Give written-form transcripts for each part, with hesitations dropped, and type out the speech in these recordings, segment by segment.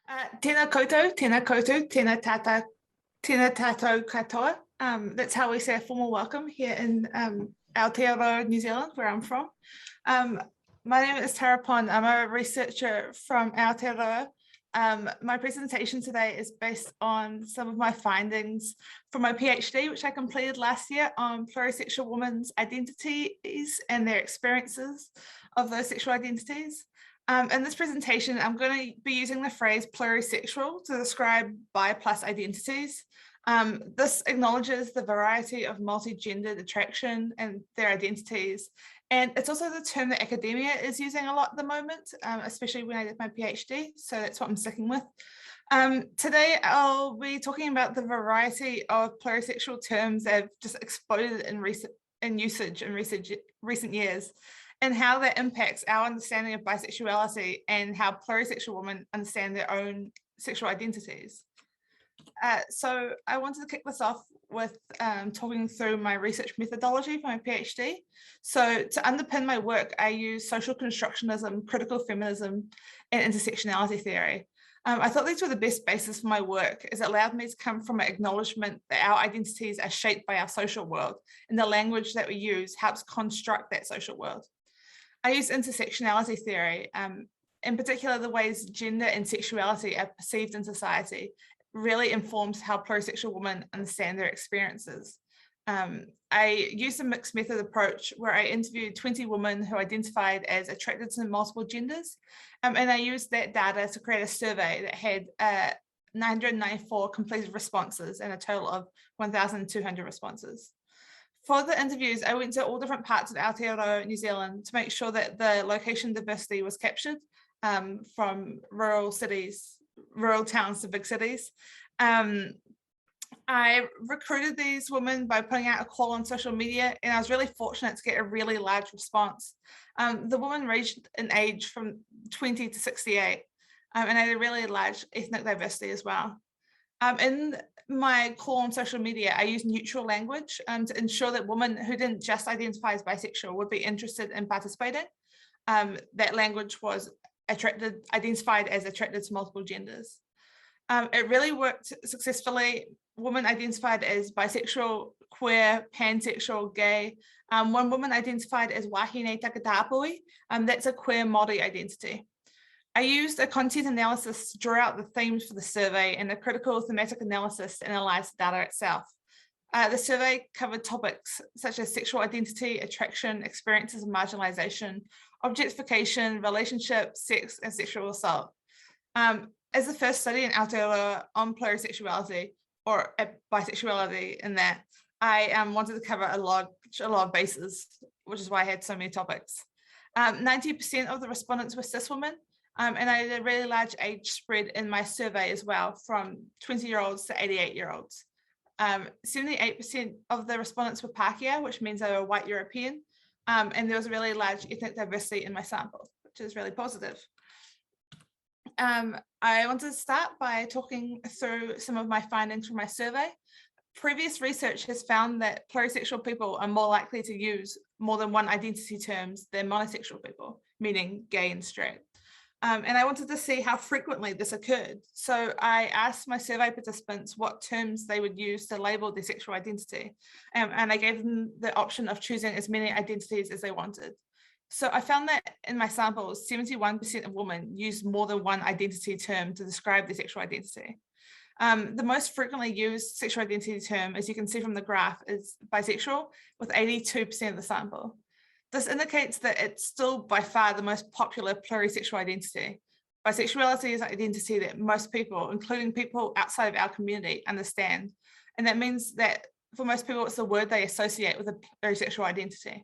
Tēnā koutou, tēnā koutou, tēnā tātou katoa. That's how we say a formal welcome here in Aotearoa, New Zealand, where I'm from. My name is Tara Pond. I'm a researcher from Aotearoa. My presentation today is based on some of my findings from my PhD, which I completed last year on plurisexual women's identities and their experiences of those sexual identities. In this presentation, I'm going to be using the phrase plurisexual to describe bi plus identities. This acknowledges the variety of multi-gendered attraction and their identities. And it's also the term that academia is using a lot at the moment, especially when I did my PhD. So that's what I'm sticking with. Today, I'll be talking about the variety of plurisexual terms that have just exploded in usage in recent years, and how that impacts our understanding of bisexuality and how plurisexual women understand their own sexual identities. So I wanted to kick this off with talking through my research methodology for my PhD. So to underpin my work, I use social constructionism, critical feminism, and intersectionality theory. I thought these were the best basis for my work, as it allowed me to come from an acknowledgement that our identities are shaped by our social world, and the language that we use helps construct that social world. I use intersectionality theory, in particular the ways gender and sexuality are perceived in society really informs how plurisexual women understand their experiences. I used a mixed method approach where I interviewed 20 women who identified as attracted to multiple genders, and I used that data to create a survey that had 994 completed responses and a total of 1,200 responses. For the interviews, I went to all different parts of Aotearoa, New Zealand, to make sure that the location diversity was captured, from rural towns to big cities. I recruited these women by putting out a call on social media, and I was really fortunate to get a really large response. The women ranged in age from 20 to 68, and I had a really large ethnic diversity as well. In my call on social media, I used neutral language to ensure that women who didn't just identify as bisexual would be interested in participating. That language was identified as attracted to multiple genders. It really worked successfully. Women identified as bisexual, queer, pansexual, gay. One woman identified as wahine takatapui. That's a queer Māori identity. I used a content analysis to draw out the themes for the survey and a critical thematic analysis to analyze the data itself. The survey covered topics such as sexual identity, attraction, experiences of marginalization, objectification, relationships, sex, and sexual assault. As the first study in Aotearoa on plurisexuality, or bisexuality in that, I wanted to cover a lot of bases, which is why I had so many topics. 90% of the respondents were cis women, and I had a really large age spread in my survey as well, from 20-year-olds to 88-year-olds. 78% of the respondents were Pākehā, which means they were white European, and there was a really large ethnic diversity in my sample, which is really positive. I want to start by talking through some of my findings from my survey. Previous research has found that plurisexual people are more likely to use more than one identity terms than monosexual people, meaning gay and straight. And I wanted to see how frequently this occurred. So I asked my survey participants what terms they would use to label their sexual identity. And I gave them the option of choosing as many identities as they wanted. So I found that in my samples, 71% of women used more than one identity term to describe their sexual identity. The most frequently used sexual identity term, as you can see from the graph, is bisexual, with 82% of the sample. This indicates that it's still by far the most popular plurisexual identity. Bisexuality is an identity that most people, including people outside of our community, understand. And that means that for most people, it's the word they associate with a plurisexual identity.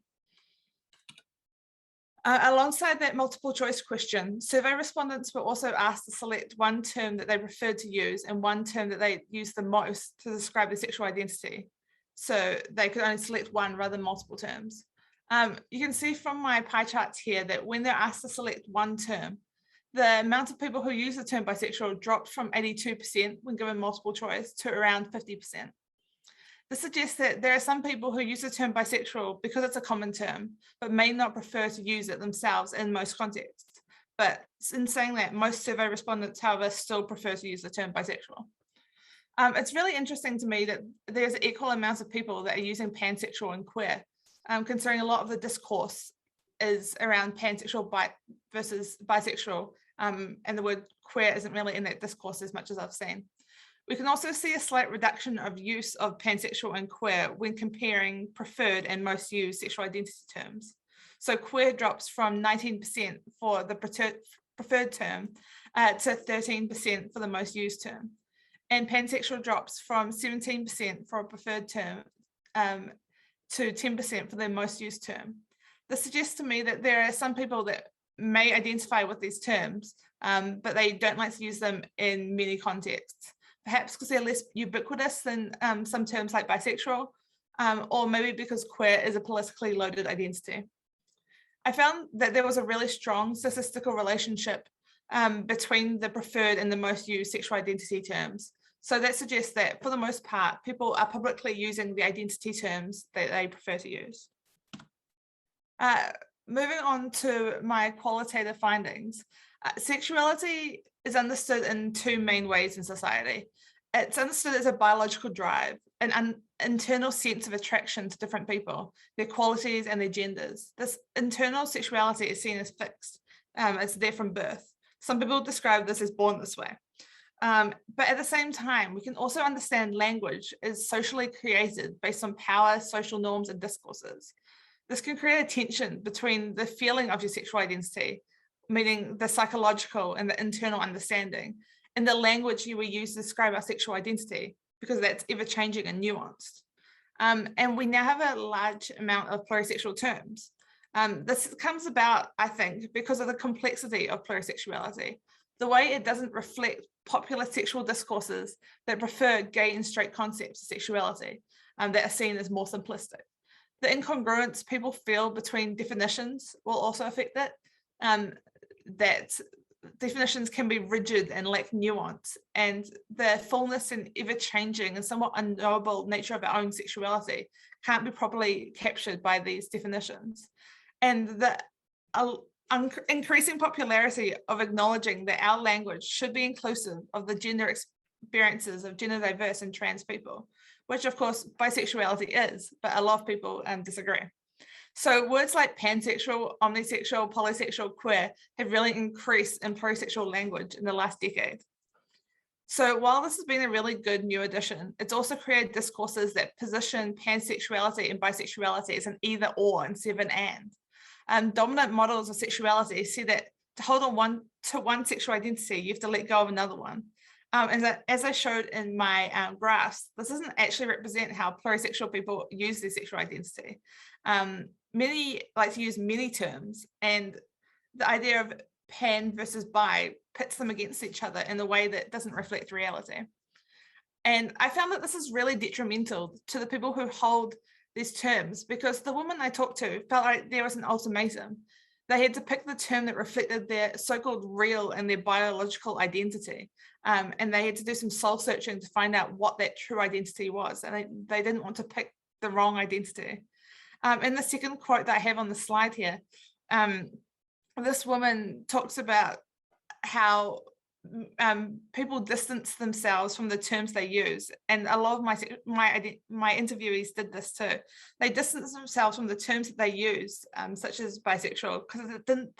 Alongside that multiple choice question, survey respondents were also asked to select one term that they preferred to use and one term that they used the most to describe their sexual identity. So they could only select one rather than multiple terms. You can see from my pie charts here that when they're asked to select one term, the amount of people who use the term bisexual dropped from 82% when given multiple choice to around 50%. This suggests that there are some people who use the term bisexual because it's a common term, but may not prefer to use it themselves in most contexts. But in saying that, most survey respondents, however, still prefer to use the term bisexual. It's really interesting to me that there's equal amounts of people that are using pansexual and queer, considering a lot of the discourse is around pansexual versus bisexual, and the word queer isn't really in that discourse as much as I've seen. We can also see a slight reduction of use of pansexual and queer when comparing preferred and most used sexual identity terms. So queer drops from 19% for the preferred term to 13% for the most used term. And pansexual drops from 17% for a preferred term to 10% for their most used term. This suggests to me that there are some people that may identify with these terms, but they don't like to use them in many contexts, perhaps because they're less ubiquitous than some terms like bisexual, or maybe because queer is a politically loaded identity. I found that there was a really strong statistical relationship between the preferred and the most used sexual identity terms. So that suggests that for the most part, people are publicly using the identity terms that they prefer to use. Moving on to my qualitative findings, sexuality is understood in two main ways in society. It's understood as a biological drive, an internal sense of attraction to different people, their qualities and their genders. This internal sexuality is seen as fixed. It's there from birth. Some people describe this as born this way. But at the same time, we can also understand language as socially created based on power, social norms, and discourses. This can create a tension between the feeling of your sexual identity, meaning the psychological and the internal understanding, and the language you will use to describe our sexual identity, because that's ever-changing and nuanced. And we now have a large amount of plurisexual terms. This comes about, I think, because of the complexity of plurisexuality, the way it doesn't reflect popular sexual discourses that prefer gay and straight concepts of sexuality that are seen as more simplistic. The incongruence people feel between definitions will also affect it, that definitions can be rigid and lack nuance, and the fullness and ever-changing and somewhat unknowable nature of our own sexuality can't be properly captured by these definitions. And the increasing popularity of acknowledging that our language should be inclusive of the gender experiences of gender diverse and trans people, which of course bisexuality is, but a lot of people disagree. So words like pansexual, omnisexual, polysexual, queer have really increased in plurisexual language in the last decade. So while this has been a really good new addition, it's also created discourses that position pansexuality and bisexuality as an either or instead of an and. Dominant models of sexuality see that to hold on to one sexual identity, you have to let go of another one. And as I showed in my graphs, this doesn't actually represent how plurisexual people use their sexual identity. Many like to use many terms, and the idea of pan versus bi pits them against each other in a way that doesn't reflect reality. And I found that this is really detrimental to the people who hold these terms, because the women I talked to felt like there was an ultimatum. They had to pick the term that reflected their so-called real and their biological identity. And they had to do some soul searching to find out what that true identity was. And they didn't want to pick the wrong identity. And the second quote that I have on the slide here, this woman talks about how people distance themselves from the terms they use, and a lot of my interviewees did this too. They distance themselves from the terms that they use, such as bisexual, because it didn't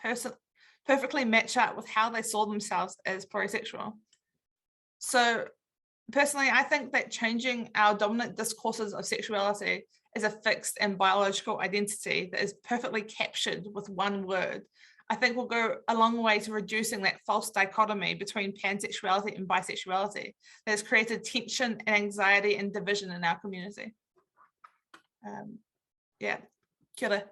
perfectly match up with how they saw themselves as plurisexual. So personally, I think that changing our dominant discourses of sexuality as a fixed and biological identity that is perfectly captured with one word, I think will go a long way to reducing that false dichotomy between pansexuality and bisexuality that has created tension and anxiety and division in our community. Yeah, kia ora.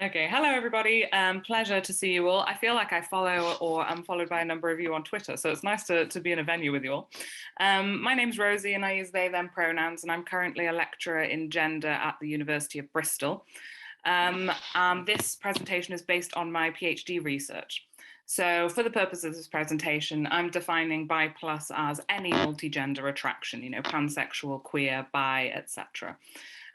Okay, hello everybody. Pleasure to see you all. I feel like I follow or am followed by a number of you on Twitter, so it's nice to be in a venue with you all. My name's Rosie and I use they, them pronouns, and I'm currently a lecturer in gender at the University of Bristol. This presentation is based on my PhD research. So for the purpose of this presentation, I'm defining bi plus as any multi-gender attraction, you know, pansexual, queer, bi, etc.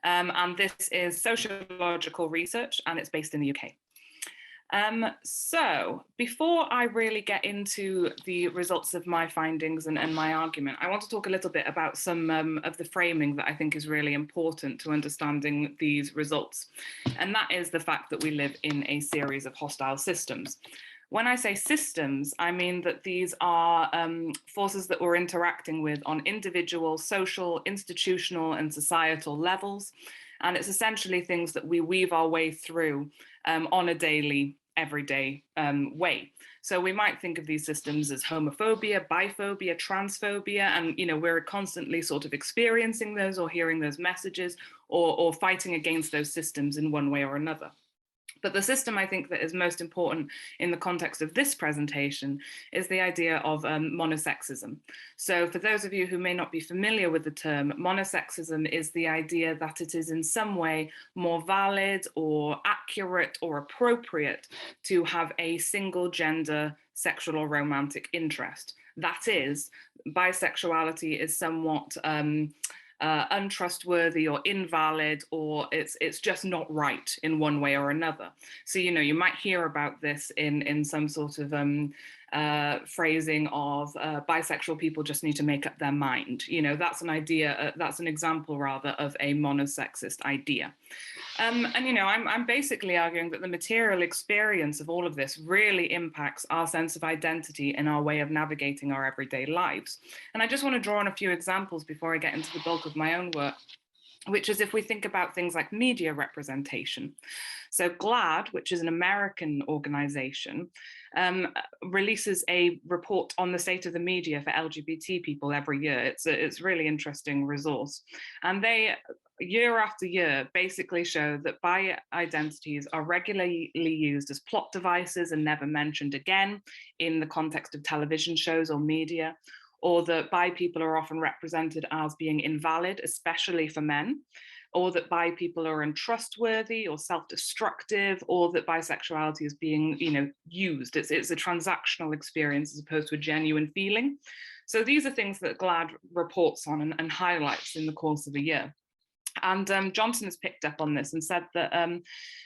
And this is sociological research, and it's based in the UK. So before I really get into the results of my findings and my argument, I want to talk a little bit about some of the framing that I think is really important to understanding these results. And that is the fact that we live in a series of hostile systems. When I say systems, I mean that these are forces that we're interacting with on individual, social, institutional, and societal levels. And it's essentially things that we weave our way through on a daily, everyday way. So we might think of these systems as homophobia, biphobia, transphobia, and we're constantly sort of experiencing those or hearing those messages or fighting against those systems in one way or another. But the system I think that is most important in the context of this presentation is the idea of monosexism. So for those of you who may not be familiar with the term, monosexism is the idea that it is in some way more valid or accurate or appropriate to have a single gender sexual or romantic interest. That is, bisexuality is somewhat untrustworthy or invalid, or it's just not right in one way or another. So you might hear about this in some sort of phrasing of bisexual people just need to make up their mind. That's an idea, that's an example rather of a monosexist idea. And I'm basically arguing that the material experience of all of this really impacts our sense of identity and our way of navigating our everyday lives. And I just want to draw on a few examples before I get into the bulk of my own work, which is if we think about things like media representation. So GLAAD, which is an American organization, releases a report on the state of the media for LGBT people every year. It's a really interesting resource. And they, year after year, basically show that bi identities are regularly used as plot devices and never mentioned again in the context of television shows or media, or that bi people are often represented as being invalid, especially for men, or that bi people are untrustworthy or self-destructive, or that bisexuality is being, used. It's a transactional experience as opposed to a genuine feeling. So these are things that GLAAD reports on and highlights in the course of a year. And Johnson has picked up on this and said that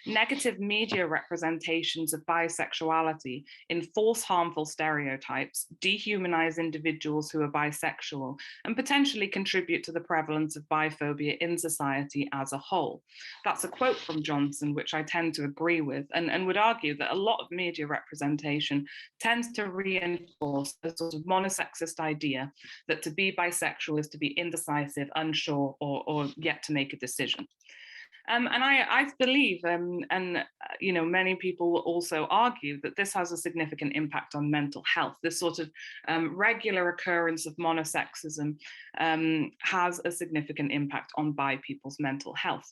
negative media representations of bisexuality enforce harmful stereotypes, dehumanize individuals who are bisexual, and potentially contribute to the prevalence of biphobia in society as a whole. That's a quote from Johnson, which I tend to agree with, and would argue that a lot of media representation tends to reinforce a sort of monosexist idea that to be bisexual is to be indecisive, unsure, or yet to make a decision. And I believe, many people will also argue that this has a significant impact on mental health. This sort of regular occurrence of monosexism has a significant impact on bi people's mental health.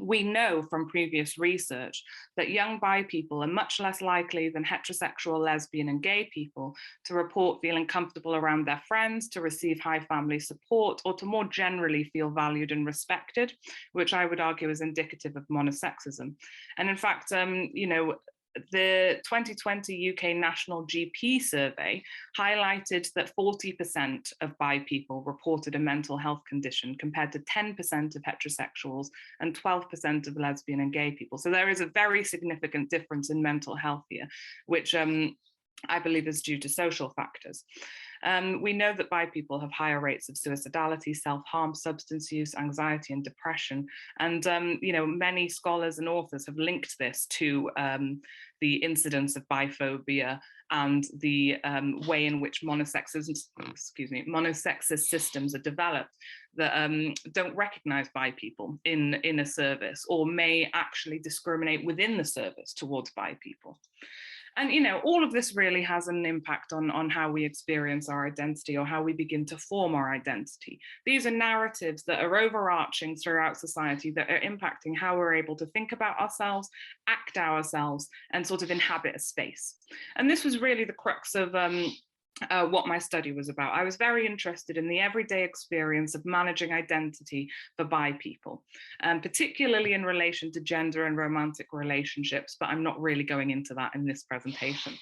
We know from previous research that young bi people are much less likely than heterosexual, lesbian, and gay people to report feeling comfortable around their friends, to receive high family support, or to more generally feel valued and respected, which I would argue is indicative of monosexism. And in fact, the 2020 UK National GP survey highlighted that 40% of bi people reported a mental health condition compared to 10% of heterosexuals and 12% of lesbian and gay people. So there is a very significant difference in mental health here, which I believe is due to social factors. We know that bi people have higher rates of suicidality, self-harm, substance use, anxiety, and depression. And many scholars and authors have linked this to the incidence of biphobia and the way in which monosexist systems are developed that don't recognize bi people in a service, or may actually discriminate within the service towards bi people. And, all of this really has an impact on how we experience our identity or how we begin to form our identity. These are narratives that are overarching throughout society that are impacting how we're able to think about ourselves, act ourselves, and sort of inhabit a space. And this was really the crux of what my study was about. I was very interested in the everyday experience of managing identity for bi people, particularly in relation to gender and romantic relationships, but I'm not really going into that in this presentation.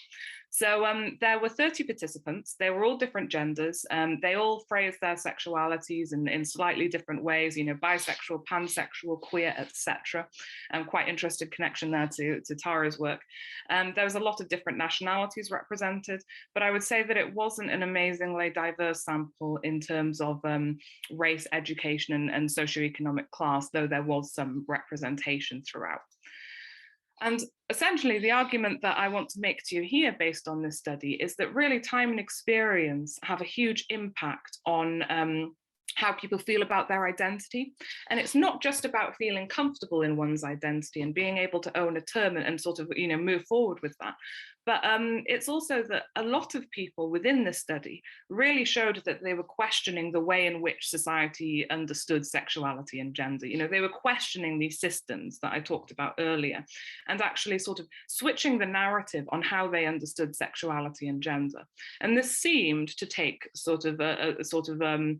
So there were 30 participants. They were all different genders. They all phrased their sexualities in slightly different ways, you know, bisexual, pansexual, queer, etc. Quite interested connection there to Tara's work. There was a lot of different nationalities represented, but I would say that it wasn't an amazingly diverse sample in terms of race, education, and socioeconomic class, though there was some representation throughout. And essentially, the argument that I want to make to you here based on this study is that really time and experience have a huge impact on how people feel about their identity. And it's not just about feeling comfortable in one's identity and being able to own a term and sort of, you know, move forward with that. But it's also that a lot of people within this study really showed that they were questioning the way in which society understood sexuality and gender. You know, they were questioning these systems that I talked about earlier and actually sort of switching the narrative on how they understood sexuality and gender. And this seemed to take sort of a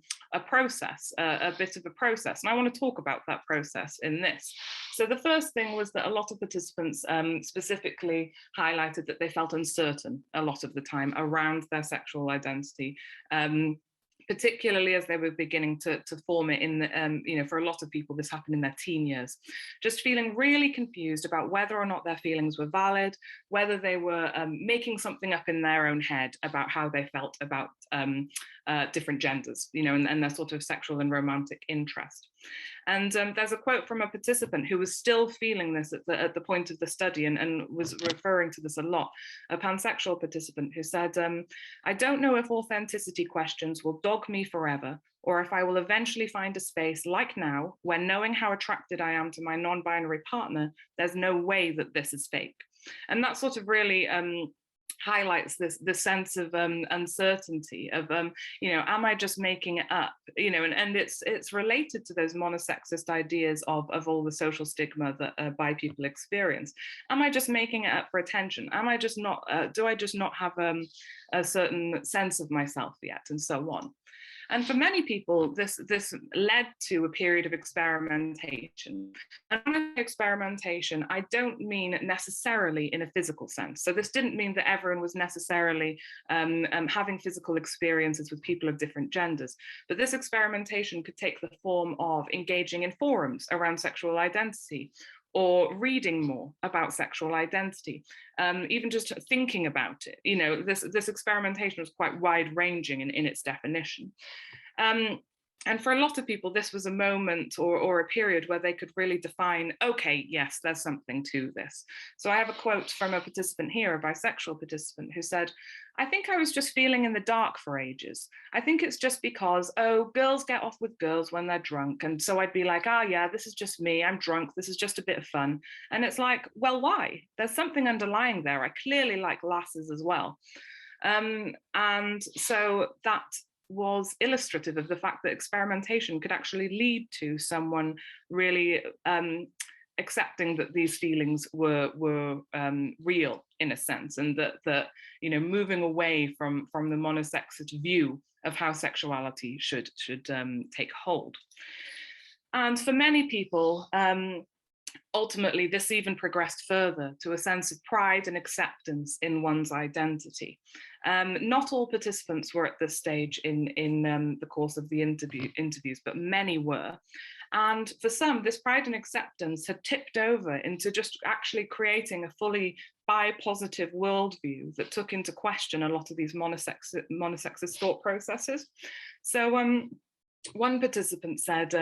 process, a bit of a process. And I want to talk about that process in this. So the first thing was that a lot of participants specifically highlighted that they felt uncertain a lot of the time around their sexual identity, particularly as they were beginning to form it in the, you know, for a lot of people, this happened in their teen years, just feeling really confused about whether or not their feelings were valid, whether they were making something up in their own head about how they felt about different genders, you know, and their sort of sexual and romantic interest. And there's a quote from a participant who was still feeling this at the point of the study and was referring to this a lot, a pansexual participant who said, I don't know if authenticity questions will dog me forever, or if I will eventually find a space like now, when knowing how attracted I am to my non-binary partner, there's no way that this is fake. And that sort of really highlights this sense of uncertainty of you know, am I just making it up, you know, and it's related to those monosexist ideas of all the social stigma that bi people experience. Am I just making it up for attention? Am I just not do I just not have a certain sense of myself yet, and so on. And for many people, this led to a period of experimentation. And when I say experimentation, I don't mean necessarily in a physical sense. So this didn't mean that everyone was necessarily having physical experiences with people of different genders. But this experimentation could take the form of engaging in forums around sexual identity, or reading more about sexual identity, even just thinking about it. You know, this experimentation was quite wide-ranging in its definition. And for a lot of people, this was a moment or a period where they could really define, okay, yes, there's something to this. So I have a quote from a participant here, a bisexual participant, who said, I think I was just feeling in the dark for ages. I think it's just because, oh, girls get off with girls when they're drunk. And so I'd be like, oh yeah, this is just me, I'm drunk, this is just a bit of fun. And it's like, well, why? There's something underlying there. I clearly like lasses as well. And so that was illustrative of the fact that experimentation could actually lead to someone really accepting that these feelings were real in a sense, and that you know, moving away from the monosexist view of how sexuality should take hold. And for many people, ultimately, this even progressed further to a sense of pride and acceptance in one's identity. Not all participants were at this stage in the course of the interviews, but many were. And for some, this pride and acceptance had tipped over into just actually creating a fully bi-positive worldview that took into question a lot of these monosexist thought processes. So one participant said,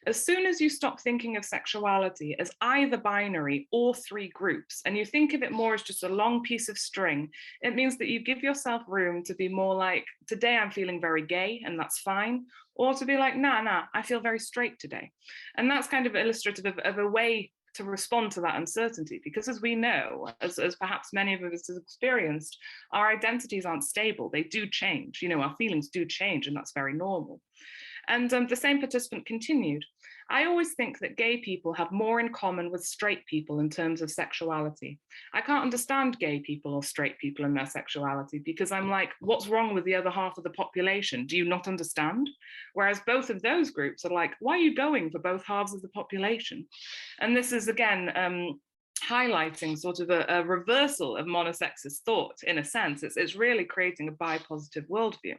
as soon as you stop thinking of sexuality as either binary or three groups, and you think of it more as just a long piece of string, it means that you give yourself room to be more like, today I'm feeling very gay and that's fine, or to be like, nah, I feel very straight today. And that's kind of illustrative of a way to respond to that uncertainty, because as we know, as perhaps many of us have experienced, our identities aren't stable, they do change, you know, our feelings do change, and that's very normal. And the same participant continued, I always think that gay people have more in common with straight people in terms of sexuality. I can't understand gay people or straight people and their sexuality, because I'm like, what's wrong with the other half of the population? Do you not understand? Whereas both of those groups are like, why are you going for both halves of the population? And this is again, highlighting sort of a reversal of monosexist thought. In a sense, it's really creating a bi-positive worldview.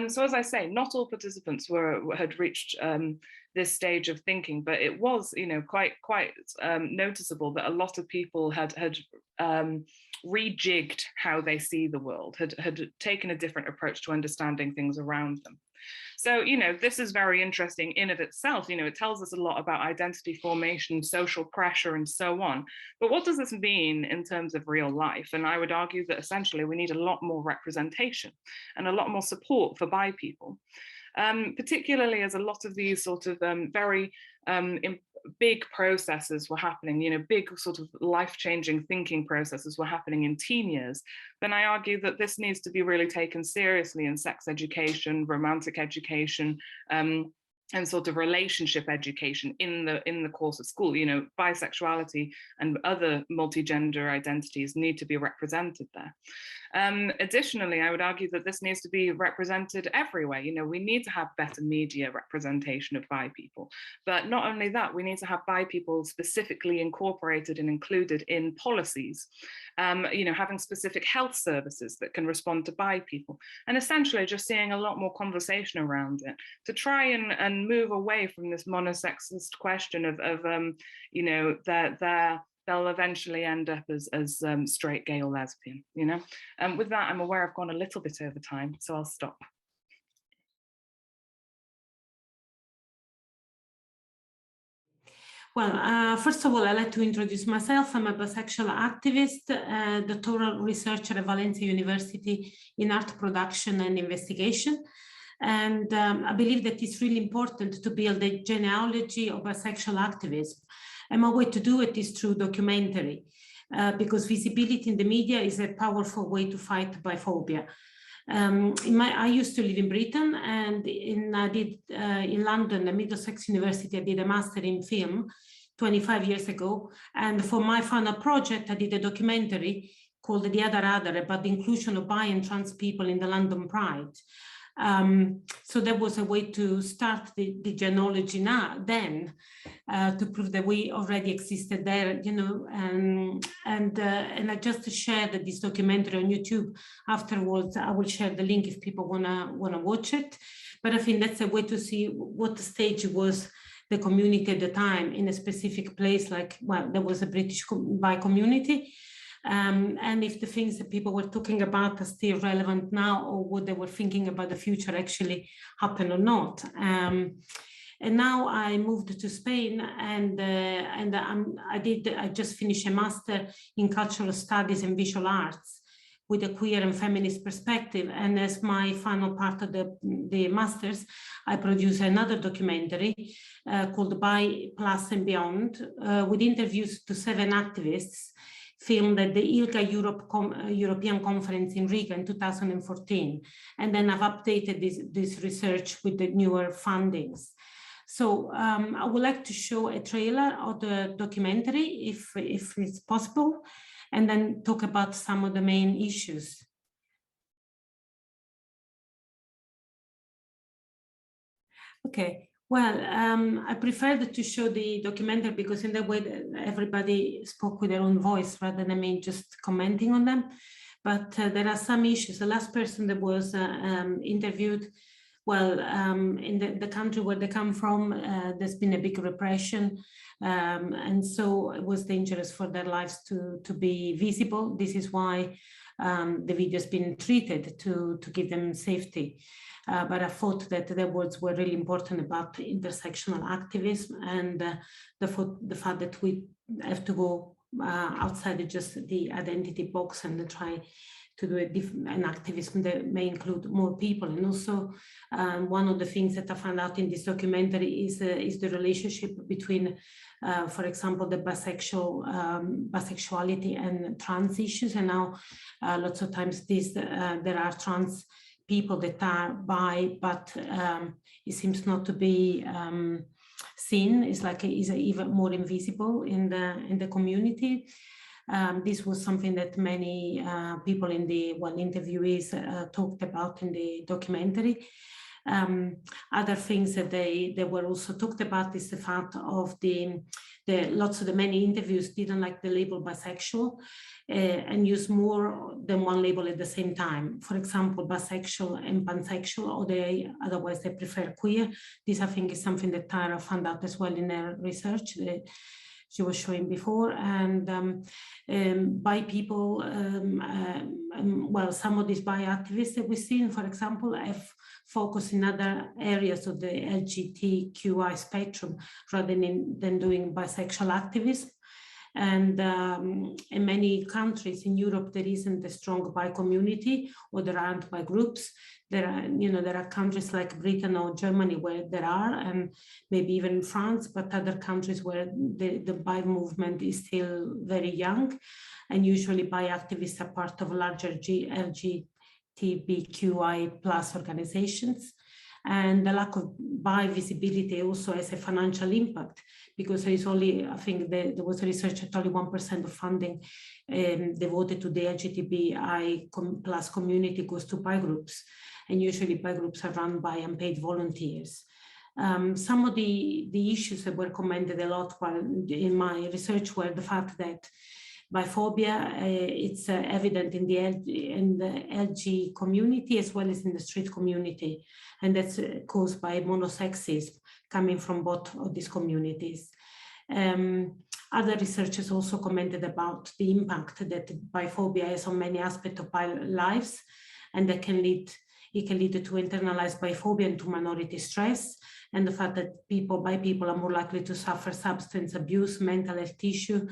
So as I say, not all participants had reached this stage of thinking, but it was, quite noticeable that a lot of people had rejigged how they see the world, had taken a different approach to understanding things around them. So, this is very interesting in of itself. It tells us a lot about identity formation, social pressure, and so on. But what does this mean in terms of real life? And I would argue that essentially we need a lot more representation and a lot more support for bi people, particularly as a lot of these sort of very big processes were happening, big sort of life-changing thinking processes were happening in teen years, then I argue that this needs to be really taken seriously in sex education, romantic education, and sort of relationship education in the course of school. Bisexuality and other multi-gender identities need to be represented there. Additionally, I would argue that this needs to be represented everywhere. We need to have better media representation of bi people, but not only that, we need to have bi people specifically incorporated and included in policies, having specific health services that can respond to bi people, and essentially just seeing a lot more conversation around it to try and move away from this monosexist question of they'll eventually end up as straight, gay, or lesbian, with that, I'm aware I've gone a little bit over time, so I'll stop. Well, first of all, I'd like to introduce myself. I'm a bisexual activist, doctoral researcher at Valencia University in art production and investigation. And I believe that it's really important to build a genealogy of bisexual activism. And my way to do it is through documentary, because visibility in the media is a powerful way to fight biphobia. I used to live in Britain, and in London, at Middlesex University, I did a master in film 25 years ago. And for my final project, I did a documentary called The Other about the inclusion of bi and trans people in the London Pride. So that was a way to start the genealogy then, to prove that we already existed there, and I just shared this documentary on YouTube. Afterwards, I will share the link if people wanna watch it. But I think that's a way to see what the stage was the community at the time in a specific place, there was a British bi community. And if the things that people were talking about are still relevant now, or what they were thinking about the future actually happen or not. And now I moved to Spain, and I just finished a master in cultural studies and visual arts with a queer and feminist perspective. And as my final part of the masters, I produced another documentary called Bi Plus and Beyond, with interviews to 7 activists, filmed at the ILGA European Conference in Riga in 2014. And then I've updated this research with the newer fundings. So I would like to show a trailer of the documentary, if it's possible, and then talk about some of the main issues. Okay. Well, I preferred to show the documentary because in that way everybody spoke with their own voice rather than me just commenting on them. But there are some issues. The last person that was interviewed, in the country where they come from, there's been a big repression. And so it was dangerous for their lives to be visible. This is why the video has been treated to give them safety. But I thought that their words were really important about intersectional activism and the fact that we have to go outside just the identity box and try to do an activism that may include more people. And also one of the things that I found out in this documentary is the relationship between, for example, the bisexuality and trans issues. And now lots of times there are trans people that are bi, but it seems not to be seen. It's even more invisible in the community. This was something that many people in the interviewees talked about in the documentary. Other things that they were also talked about is the fact of lots of the many interviews didn't like the label bisexual and use more than one label at the same time. For example, bisexual and pansexual, or otherwise they prefer queer. This, I think, is something that Tara found out as well in her research that she was showing before. And bi people, well, some of these bi activists that we've seen, for example, have focused in other areas of the LGBTQI spectrum rather than doing bisexual activism. And in many countries in Europe, there isn't a strong bi community, or there aren't bi groups. There are countries like Britain or Germany where there are, and maybe even France, but other countries where the bi movement is still very young. And usually bi activists are part of larger LGBTQI plus organizations. And the lack of bi visibility also has a financial impact, because there is only, I think there was research that only 1% of funding devoted to the LGBTI plus community goes to bi groups. And usually bi groups are run by unpaid volunteers. Some of the issues that were commented a lot while in my research were the fact that biphobia, it's evident in the LG community as well as in the straight community, and that's caused by monosexism coming from both of these communities. Other researchers also commented about the impact that biphobia has on many aspects of our lives, and that can lead to internalized biphobia and to minority stress, and the fact that bi people are more likely to suffer substance abuse, mental health issue,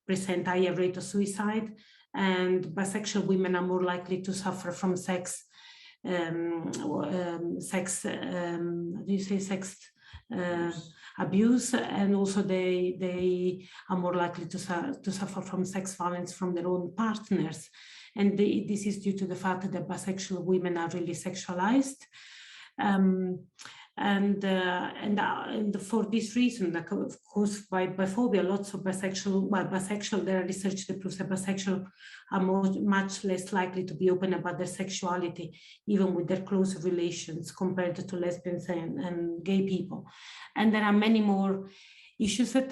present higher rate of suicide, and bisexual women are more likely to suffer from sex abuse, and also they are more likely to suffer from sex violence from their own partners. And this is due to the fact that bisexual women are really sexualized. And for this reason, of course, by biphobia, lots of bisexual, there are research that proves that bisexual are much less likely to be open about their sexuality, even with their close relations, compared to lesbians and gay people. And there are many more issues that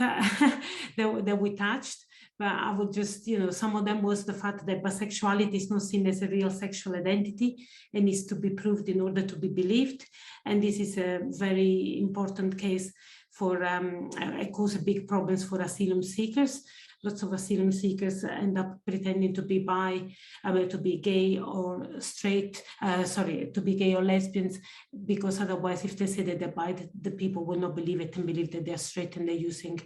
we touched. But I would just, some of them was the fact that bisexuality is not seen as a real sexual identity and needs to be proved in order to be believed. And this is a very important case for, it causes big problems for asylum seekers. Lots of asylum seekers end up pretending to be to be gay or straight, to be gay or lesbians, because otherwise if they say that they're bi, the people will not believe it and believe that they're straight, and they're using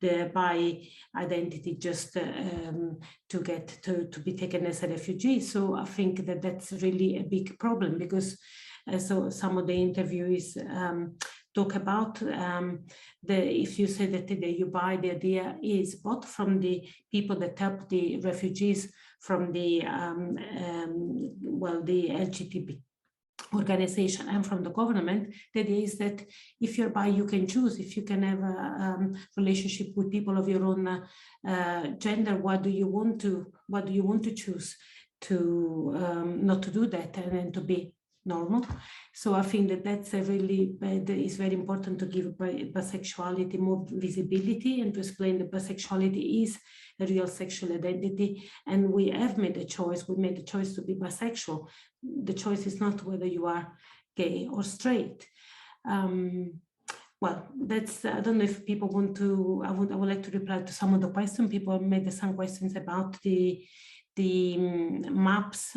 the bi identity just to get to be taken as a refugee. So I think that that's really a big problem, because so some of the interviewees talk about if you say that you buy, the idea is both from the people that help the refugees, from the the LGBT organization, and from the government. The idea is that if you're bi, you can choose. If you can have a relationship with people of your own gender, what do you want to choose to not to do that, and then to be normal? So I think that that's is very important to give bisexuality more visibility, and to explain that bisexuality is a real sexual identity, and we have made a choice. We made a choice to be bisexual. The choice is not whether you are gay or straight. Well, that's, I don't know if people want to, I would like to reply to some of the questions. People made some questions about the maps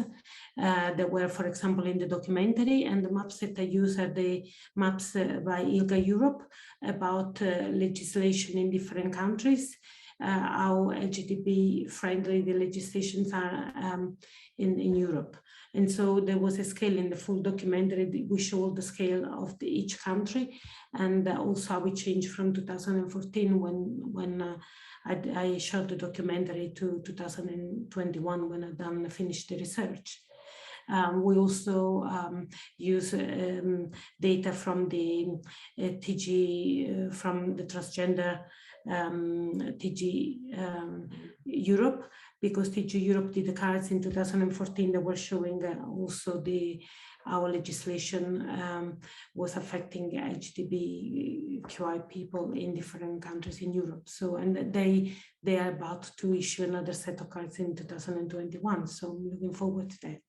that were, for example, in the documentary, and the maps that I use are the maps by ILGA Europe about legislation in different countries, how LGBT friendly the legislations are in Europe. And so there was a scale in the full documentary. We showed the scale of each country, and also how it changed from 2014 when I shot the documentary to 2021 when I finished the research. We also use data from the TG, from the transgender TG Europe, because TG Europe did the cards in 2014 that were showing also the our legislation was affecting LGBTQI people in different countries in Europe. So, and they are about to issue another set of cards in 2021. So I'm looking forward to that.